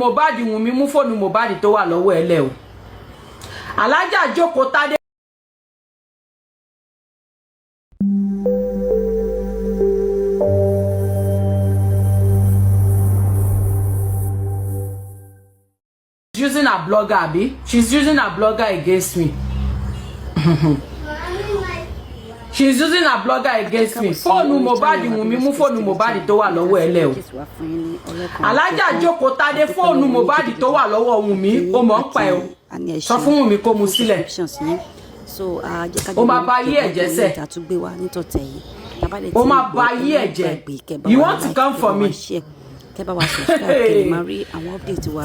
Mohbad Wunmi mú fóònù Mohbad tó wà lọ́wọ́ ẹ lẹ̀ o. Alájà jókòó tádé. Using a blogger, Abi. She's using a blogger against me. She's using a blogger against me. Phone Mohbad Wunmi mú phone Mohbad tó wà lọ́wọ́ ẹ lẹ̀ o. Alájà jókòó tádé phone Mohbad tó wà lọ́wọ́ Wunmi ó mọ̀ ń pa ẹ o. Sọ fún Wunmi kó mú sílẹ̀. Ó máa bá yí ẹ̀jẹ̀ sẹ́. Ó máa bá yí ẹ̀jẹ̀. You want to come for me?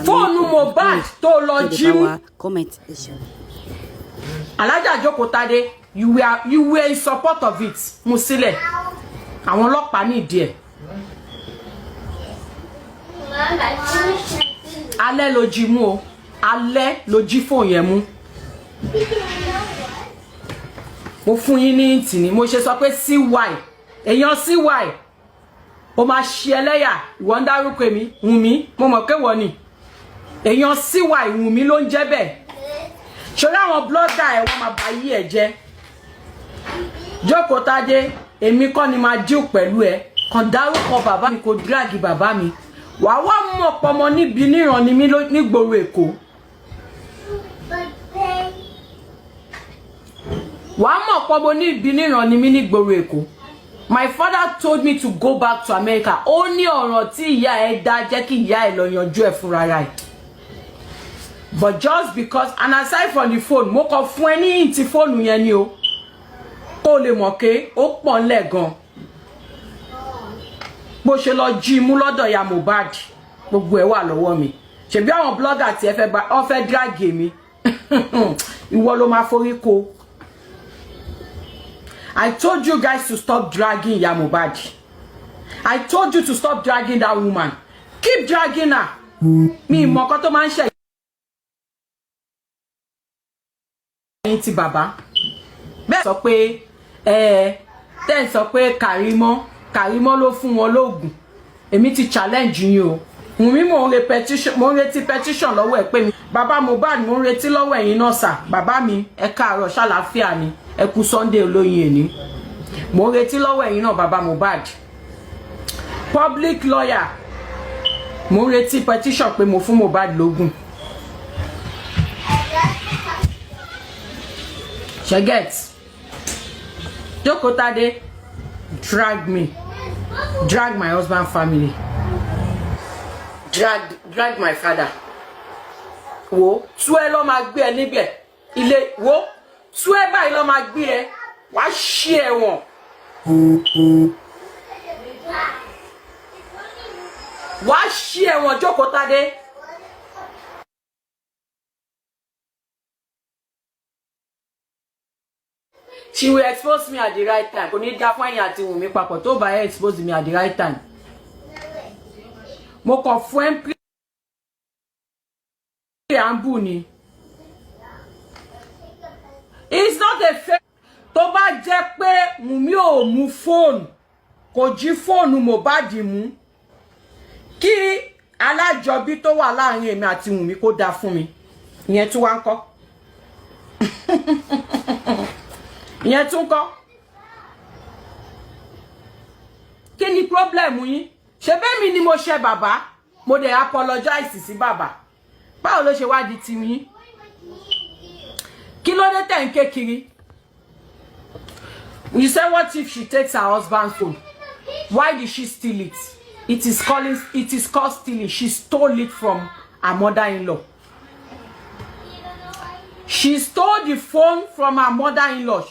Phone Mohbad tó lọ jí mú. Alájà jókòó tádé. You were in support of it. Musile. Àwọn ọlọ́pàá ní ìdí ẹ̀. Alẹ́ ló jí mú o. Alẹ́ ló jí phone yẹn mú. Mo fún yín ní ìtì ni. Mo ṣe sọ pé CY. Èèyàn CY. Ó máa ṣe ẹlẹ́yà. Ìwọ ń dárúkọ èmi. Wunmi. Mo mọ̀ pé wọ́n ni. Èèyàn CY Wunmi ló ń jẹ́ bẹ́ẹ̀. Ṣọlá àwọn blogger ẹ̀ wọ́n máa bá yí ẹ̀ jẹ́. Jókòó tádé, èmi kọ́ ni máa díù pẹ̀lú ẹ. Kàn dárúkọ bàbá mi kò drag bàbá mi. Wà wá mọ̀ pọmọ níbi níran ni mí nígboro Èkó. Wà mọ̀ pọmọ níbi níran ni mí nígboro Èkó. My father told me to go back to America. Ó ní ọ̀rọ̀ tí ìyá ẹ dá jẹ́ kí ìyá ẹ lọ yanjú ẹ fúnra rẹ̀. But just because, and aside from the phone, mo kàn fún ẹ ní ìtì fóònù yẹn ni o. Kó lè mọ̀ pé ó pọ̀ ńlẹ̀ gan. Bó ṣe lọ jí mú lọ́dọ̀ ya Mohbad, gbogbo ẹ̀ wà lọ́wọ́ mi. Ṣebí àwọn blogger tí ẹ fẹ́ drag mi. Ìwọ ló máa forí kó. I told you guys to stop dragging ya Mohbad. I told you to stop dragging that woman. Keep dragging her. Mi mọ̀ kan tó máa ń ṣe ẹ̀yin ti bàbá. Bẹ́ẹ̀ sọ pé tẹ́ sọ pé Karimo ló fún wọn lóògùn. Èmi ti challenge yín o. Wunmi mo ń retí petition lọ́wọ́ ẹ pé mi. Bàbá Mohbad mo ń retí lọ́wọ́ ẹ̀yin náà sà. Bàbá mi ẹ káàárọ̀ ṣàlàáfíà ni. Ẹ kú Sunday olóyin ẹni. Mo ń retí lọ́wọ́ ẹ̀yin náà bàbá Mohbad. Public lawyer. Mo ń retí petition pé mo fún Mohbad lóògùn. Ṣẹ́gẹ̀t. Jókòó tádé, drag me, drag my husband family, drag my father. Wo, tú ẹ lọ máa gbé ẹ níbẹ̀. Ilé, wo, tú ẹ báyìí lọ máa gbé ẹ. Wá ṣí ẹ wọ̀n. Wá ṣí ẹ wọ̀n jókòó tádé. She will expose me at the right time. Kò ní dá fún ẹ̀yin àti Wunmi papọ̀ tó bá expose me at the right time. Mo kàn fún ẹ preamble ni. It's not a fair. Tó bá jẹ́ pé Wunmi ò mú phone, kò jí phone Mohbad mú. Kí alájọbí tó wà láàrin èmi àti Wunmi kó dá fún mi. Ìyẹn tún wá ńkọ́. Ìyẹn tún kọ́. Kí ni problem yín? Ṣé bẹ́ẹ̀ mi ni mo ṣe bàbá? Mo dẹ̀ apologize sí bàbá. Báwo ló ṣe wá di ti yín? Kí ló dé tẹ̀ ń ké kiri? You say what if she takes her husband's phone? Why did she steal it? It is called stealing. She stole it from her mother-in-law. She stole the phone from her mother-in-law.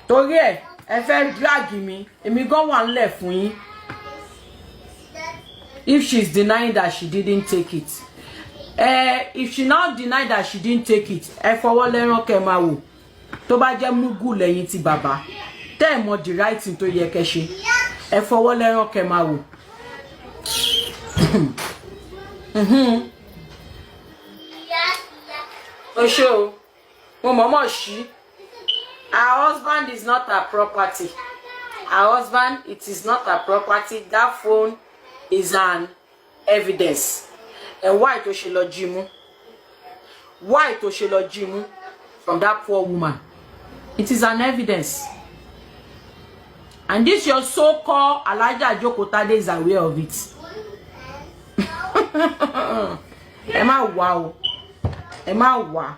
Torí ẹ fẹ́ drag mi, èmi gan wà ńlẹ̀ fún yín. If she's denying that she didn't take it. If she now denied that she didn't take it, ẹ fọwọ́ lẹ́rán kẹ́ máa wò. Tó bá jẹ́ mugu lẹ́yìn ti bàbá. Tẹ́ ẹ mọ̀ the right thing tó yẹ kẹ́ ṣe. Ẹ fọwọ́ lẹ́rán kẹ́ máa wò. O ṣé o. Mo mọ̀mọ́ ṣí. Her husband is not her property. her husband, it is not her property. That phone is an evidence. And why to she lọ jimu? Why to she lọ jimu from that poor woman? It is an evidence. And this your so-called Elijah Jokotade is aware of it. Emma, wow. Emma, wow.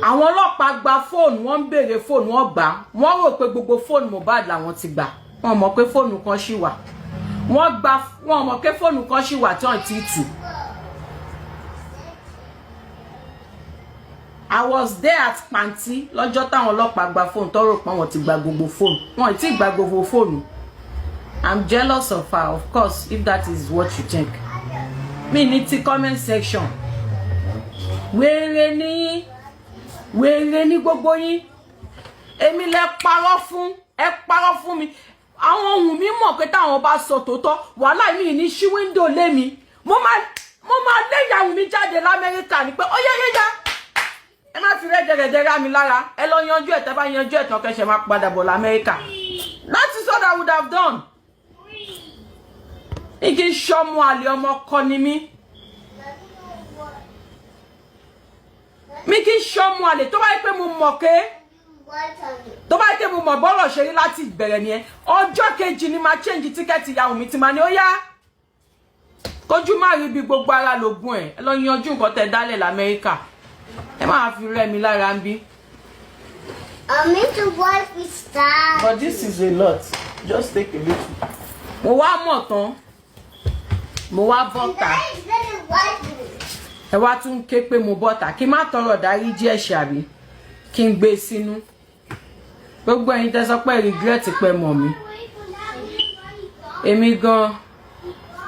Àwọn ọlọ́pàá gba fóònù, wọ́n ń béèrè fóònù, wọ́n gbà. Wọ́n rò pé gbogbo fóònù Mohbad làwọn ti gbà. Wọ́n mọ̀ pé fóònù kan ṣì wà. Wọ́n mọ̀ pé fóònù kan ṣì wà tí wọ́n ti tú. I was there at Panti lọ́jọ́ táwọn ọlọ́pàá gba fóònù tó rò pé wọ́n ti gba gbogbo fóònù. Wọ́n ti gba gbogbo fóònù. I'm jealous of her, of course, if that is what you think. Me ní ti comment section. Wèrè ní gbogbo yín. Èmi lẹ parọ́ fún, ẹ parọ́ fún mi. Àwọn ohun mi mọ̀ pé táwọn bá sọ tòótọ́, wàhálà mi ní ṣí window lé mi. Mo máa lé ìyàwó mi jáde l'Amẹ́ríkà ni pé ó yá. Ẹ má fi rẹ́jẹrẹ̀jẹ̀ rá mi lára. Ẹ lọ yanjú ẹ̀ tẹ́ bá yanjú ẹ̀ tán kẹ́ṣẹ̀ máa padà bọ̀ l'Amẹ́ríkà. That is what I would have done. Igi ṣọmọ àlè ọmọ kọ ni mí. Mi kì í ṣọmọ àlè tó bá yẹ pé mo mọ̀ pé tó bá yẹ pé mo mọ̀ bọ́rọ̀ ṣe rí láti ìbẹ̀rẹ̀ nìyẹn. Ọjọ́ kejì ni máa change tíkẹ́ẹ̀tì ìyàwó mi ti máa ní ó yá. Kójú má rí bí gbogbo ara lògùn ẹ̀. Ẹ lọ yanjú nǹkan tẹ́ dálẹ̀ l'Amẹ́ríkà. Ẹ máa fi rẹ́ mi lára ń bí. I need to wipe his dad. But this is a lot. Just take a little. Mo wá mọ̀ tán. Mo wá bọ́ta. Ẹ wá tún ké pé mo bọ́ta. Kí má tọrọ dáríjì ẹ̀ṣẹ̀ àbí. Kí n gbé sínú. Gbogbo ẹ̀yin tẹ́ sọ pé regret pé mọ̀ mi.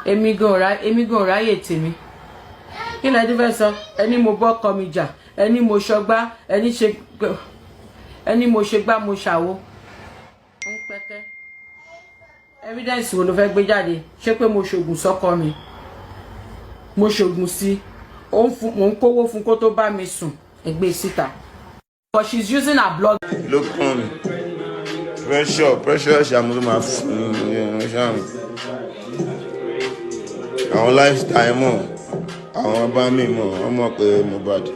Èmi gan ráyè tèmi. Kí lẹ ti fẹ́ sọ? Ẹni mo bọ́ kọ mi jà, ẹni mo ṣọgbá, ẹni mo ṣe gbá mo ṣàwo. Ń pẹ́kẹ́. Evidence wo ló fẹ́ gbé jáde? Ṣé pé mo ṣògùn sọ́kọ mi? Mo ṣògùn sí. Mo ń kówó fún kó tó bá mi sùn. Ẹgbẹ́ síta. But she's using her blog. Look on. Pressure ṣàmúlò máa fún mi ṣàmù. Àwọn lifestyle mọ̀, àwọn bá mi mọ̀, wọ́n mọ̀ pé Mohbad.